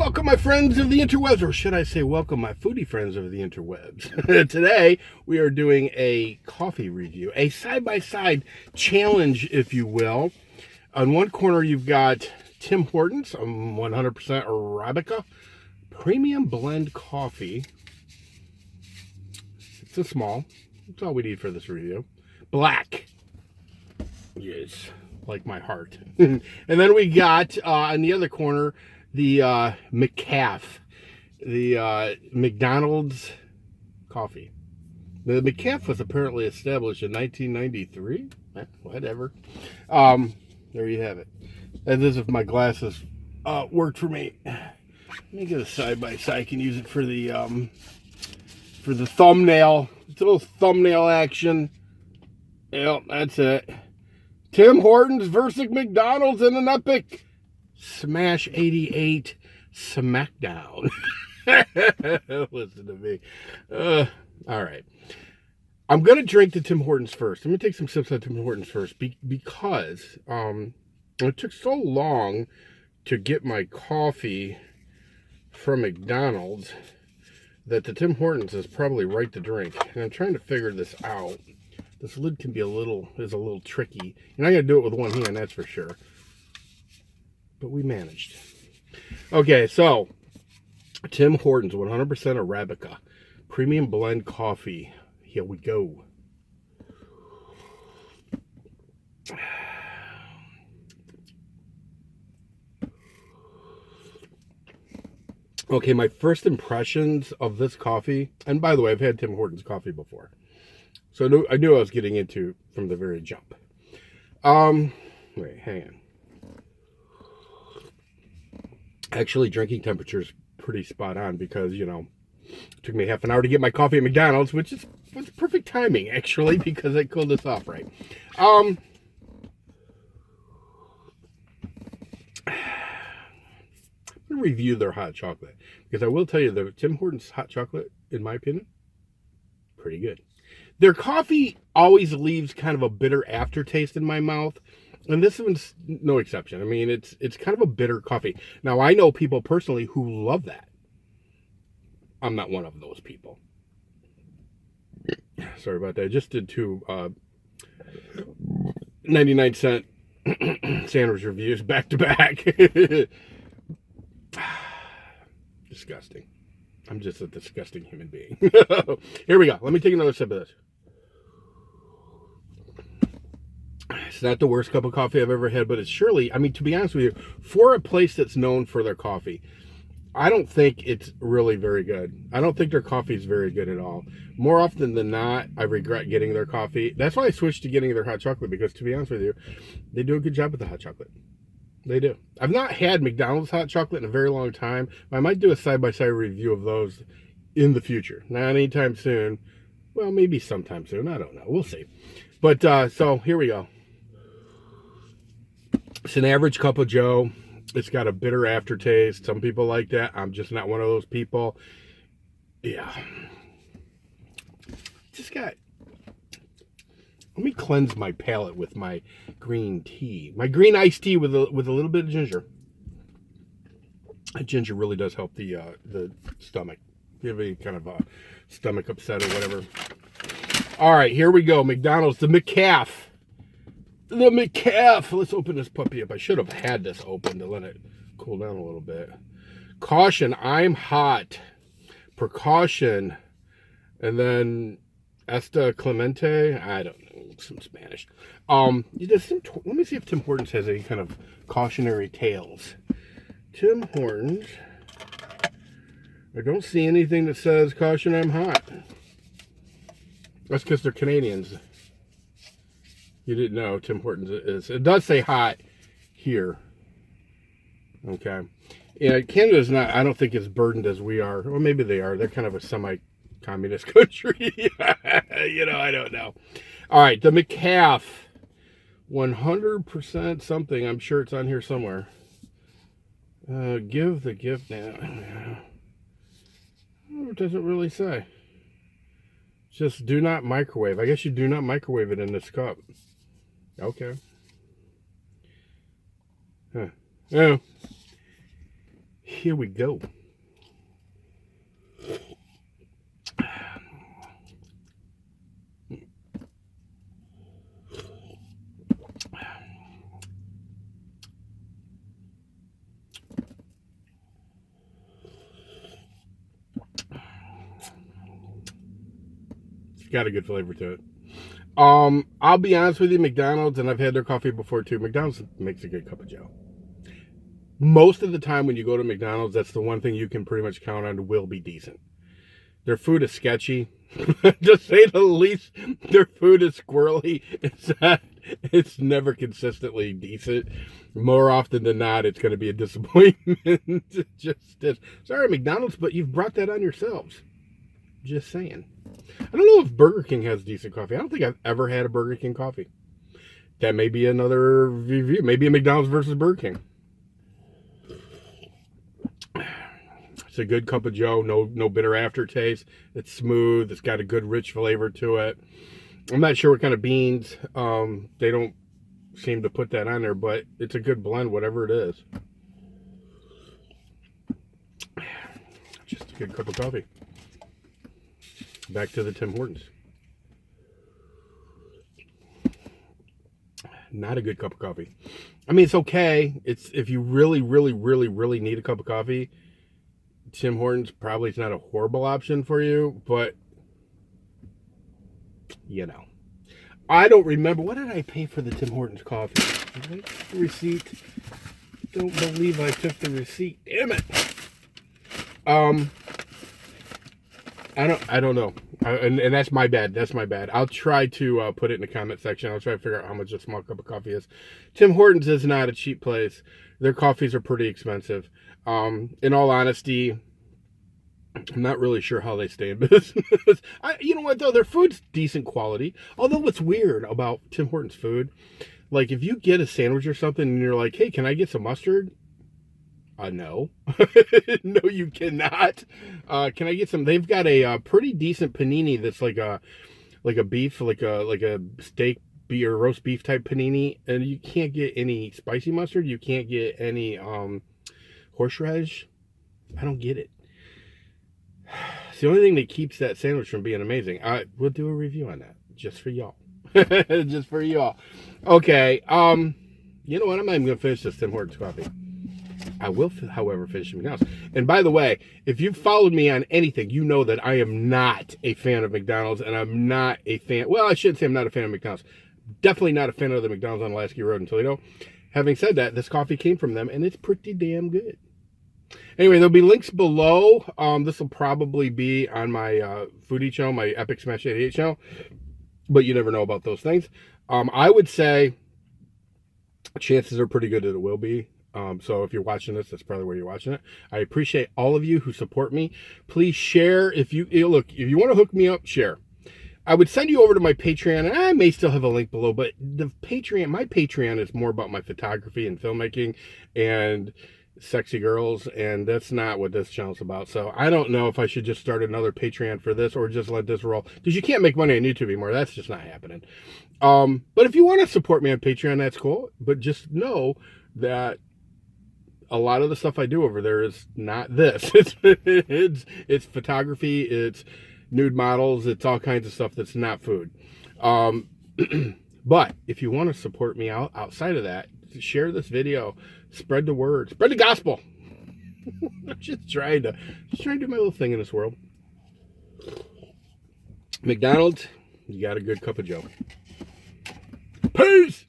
Welcome, my friends of the interwebs, or should I say welcome, my foodie friends of the interwebs. Today, we are doing a coffee review, a side-by-side challenge, if you will. On one corner, you've got Tim Hortons, 100% Arabica, premium blend coffee. It's a small. That's all we need for this review. Black. Yes, like my heart. And then we got, on the other corner, the McCafe, the McDonald's coffee. The McCafe was apparently established in 1993. Whatever. There you have it. And this, if my glasses worked for me. Let me get a side by side. I can use it for the thumbnail. It's a little thumbnail action. Yep, that's it. Tim Hortons versus McDonald's in an epic Smash 88 Smackdown. Listen to me. All right. I'm going to drink the Tim Hortons first. I'm going to take some sips of Tim Hortons first because it took so long to get my coffee from McDonald's that the Tim Hortons is probably right to drink. And I'm trying to figure this out. This lid can be a little tricky. You're not going to do it with one hand, that's for sure. But we managed. Okay, so Tim Hortons 100% Arabica premium blend coffee. Here we go. Okay, my first impressions of this coffee, and by the way, I've had Tim Hortons coffee before, so I knew I was getting into from the very jump. Wait, hang on. Actually, drinking temperature is pretty spot on because, you know, it took me half an hour to get my coffee at McDonald's, which was perfect timing, actually, because I cooled this off right. I'm going to review their hot chocolate because I will tell you the Tim Hortons hot chocolate, in my opinion, pretty good. Their coffee always leaves kind of a bitter aftertaste in my mouth. And this one's no exception. I mean, it's kind of a bitter coffee. Now, I know people personally who love that. I'm not one of those people. Sorry about that. I just did two 99-cent sandwich reviews back to back. Disgusting. I'm just a disgusting human being. Here we go. Let me take another sip of this. It's not the worst cup of coffee I've ever had, but it's surely, I mean, to be honest with you, for a place that's known for their coffee, I don't think it's really very good. I don't think their coffee is very good at all. More often than not, I regret getting their coffee. That's why I switched to getting their hot chocolate, because to be honest with you, they do a good job with the hot chocolate. They do. I've not had McDonald's hot chocolate in a very long time. I might do a side-by-side review of those in the future. Not anytime soon. Well, maybe sometime soon. I don't know. We'll see. But, so, here we go. It's an average cup of Joe. It's got a bitter aftertaste. Some people like that. I'm just not one of those people. Yeah. Let me cleanse my palate with my green tea. My green iced tea with a little bit of ginger. That ginger really does help the stomach. If you have any kind of stomach upset or whatever. All right, here we go. McDonald's, the McCafe. The McCafe. Let's open this puppy up. I should have had this open to let it cool down a little bit. Caution, I'm hot. Precaution. And then Esta Clemente. I don't know. Some Spanish. Let me see if Tim Hortons has any kind of cautionary tales. Tim Hortons. I don't see anything that says caution, I'm hot. That's because they're Canadians. You didn't know Tim Hortons is. It does say hot here. Okay. Yeah, Canada's not, I don't think, as burdened as we are. Or maybe they are. They're kind of a semi-communist country. You know, I don't know. All right, the McCafe. 100% something. I'm sure it's on here somewhere. Give the gift now. Oh, it doesn't really say. Just do not microwave. I guess you do not microwave it in this cup. Okay. Huh. Oh. here we go. It's got a good flavor to it. I'll be honest with you, McDonald's, and I've had their coffee before too. McDonald's makes a good cup of joe. Most of the time when you go to McDonald's, that's the one thing you can pretty much count on will be decent. Their food is sketchy, to say the least. Their food is squirrely. It's never consistently decent. More often than not, it's going to be a disappointment. Sorry, McDonald's, but you've brought that on yourselves. Just saying. I don't know if Burger King has decent coffee. I don't think I've ever had a Burger King coffee. That may be another review. Maybe a McDonald's versus Burger King. It's a good cup of joe. No bitter aftertaste. It's smooth. It's got a good rich flavor to it. I'm not sure what kind of beans. They don't seem to put that on there, but it's a good blend, whatever it is. Just a good cup of coffee. Back to the Tim Hortons. Not a good cup of coffee. I mean, it's okay. It's if you really need a cup of coffee, Tim Hortons probably is not a horrible option for you, but you know. I don't remember. What did I pay for the Tim Hortons coffee? Did I get the receipt? Don't believe I took the receipt. Damn it. I don't know. And that's my bad. That's my bad. I'll try to put it in the comment section. I'll try to figure out how much a small cup of coffee is. Tim Hortons is not a cheap place. Their coffees are pretty expensive. In all honesty, I'm not really sure how they stay in business. You know what, though? Their food's decent quality. Although what's weird about Tim Hortons food, like if you get a sandwich or something and you're like, hey, can I get some mustard? No. No, you cannot. Can I get some? They've got a pretty decent panini that's like a beef, like a steak or roast beef type panini, and you can't get any spicy mustard. You can't get any horseradish. I don't get it. It's the only thing that keeps that sandwich from being amazing. We'll do a review on that just for y'all. Just for y'all. Okay. You know what? I'm not even gonna finish this Tim Hortons coffee. I will, however, finish McDonald's. And by the way, if you've followed me on anything, you know that I am not a fan of McDonald's, and I'm not a fan. Well, I shouldn't say I'm not a fan of McDonald's. Definitely not a fan of the McDonald's on Lasky Road in Toledo. Having said that, this coffee came from them, and it's pretty damn good. Anyway, there'll be links below. This will probably be on my foodie channel, my Epic Smash 88 channel, but you never know about those things. I would say chances are pretty good that it will be. So if you're watching this, that's probably where you're watching it. I appreciate all of you who support me. Please share. If you want to hook me up, share. I would send you over to my Patreon, and I may still have a link below, but my Patreon is more about my photography and filmmaking and sexy girls, and that's not what this channel's about. So I don't know if I should just start another Patreon for this or just let this roll, because you can't make money on YouTube anymore. That's just not happening. But if you want to support me on Patreon, that's cool. But just know that a lot of the stuff I do over there is not this. It's photography, it's nude models, it's all kinds of stuff that's not food. But if you want to support me outside of that, share this video, spread the word, spread the gospel. I'm just trying to do my little thing in this world. McDonald's, you got a good cup of joe. Peace.